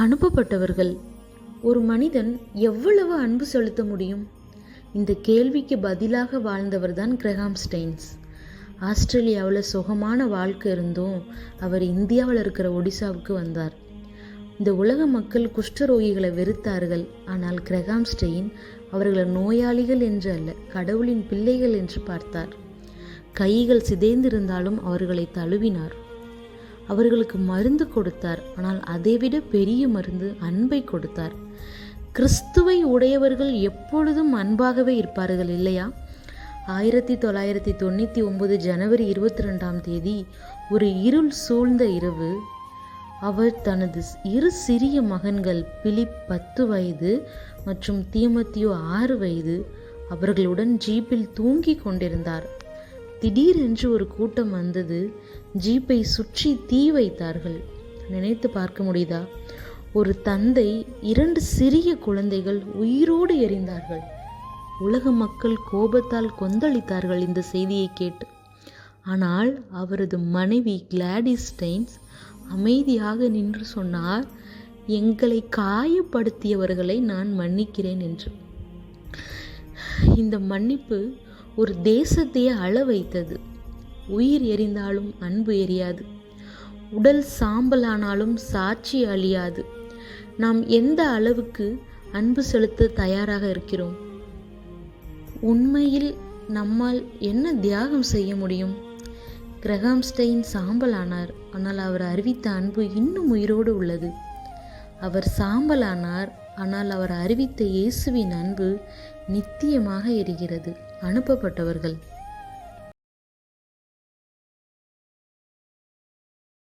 அனுப்பப்பட்டவர்கள். ஒரு மனிதன் எவ்வளவு அன்பு செலுத்த முடியும்? இந்த கேள்விக்கு பதிலாக வாழ்ந்தவர்தான் கிரஹாம் ஸ்டெயின்ஸ். ஆஸ்திரேலியாவில் சுகமான வாழ்க்கை இருந்தும் அவர் இந்தியாவில் இருக்கிற ஒடிசாவுக்கு வந்தார். இந்த உலக மக்கள் குஷ்டரோகிகளை வெறுத்தார்கள். ஆனால் கிரஹாம் ஸ்டெயின் அவர்களை நோயாளிகள் என்று அல்ல, கடவுளின் பிள்ளைகள் என்று பார்த்தார். கைகள் சிதைந்திருந்தாலும் அவர்களை தழுவினார். அவர்களுக்கு மருந்து கொடுத்தார். ஆனால் அதைவிட பெரிய மருந்து அன்பை கொடுத்தார். கிறிஸ்துவை உடையவர்கள் எப்பொழுதும் அன்பாகவே இருப்பார்கள், இல்லையா? 1999 ஜனவரி 22 ஒரு இருள் சூழ்ந்த இரவு, அவர் தனது 2 சிறிய மகன்கள் பிலிப் 10 வயது மற்றும் தீமோத்தேயு 6 வயது அவர்களுடன் ஜீப்பில் தூங்கிக் கொண்டிருந்தார். திடீரென்று ஒரு கூட்டம் வந்தது. ஜீப்பை சுற்றி தீ வைத்தார்கள். நினைத்து பார்க்க முடியுதா? ஒரு தந்தை 2 சிறிய குழந்தைகள் உயிரோடு எரிந்தார்கள். உலக மக்கள் கோபத்தால் கொந்தளித்தார்கள் இந்த செய்தியை கேட்டு. ஆனால் அவரது மனைவி கிளாடிஸ் ஸ்டெயின்ஸ் அமைதியாக நின்று சொன்னார், எங்களை காயப்படுத்தியவர்களை நான் மன்னிக்கிறேன் என்று. இந்த மன்னிப்பு ஒரு தேசத்தையே அழ வைத்தது. உயிர் எரிந்தாலும் அன்பு எரியாது. உடல் சாம்பலானாலும் சாட்சி அழியாது. நாம் எந்த அளவுக்கு அன்பு செலுத்த தயாராக இருக்கிறோம்? உண்மையில் நம்மால் என்ன தியாகம் செய்ய முடியும்? கிரஹாம் ஸ்டெயின் சாம்பலானார். ஆனால் அவர் அறிவித்த அன்பு இன்னும் உயிரோடு உள்ளது. அவர் சாம்பலானார். ஆனால் அவர் அறிவித்த இயேசுவின் அன்பு நித்தியமாக எரிகிறது. அனுப்பப்பட்டவர்கள்.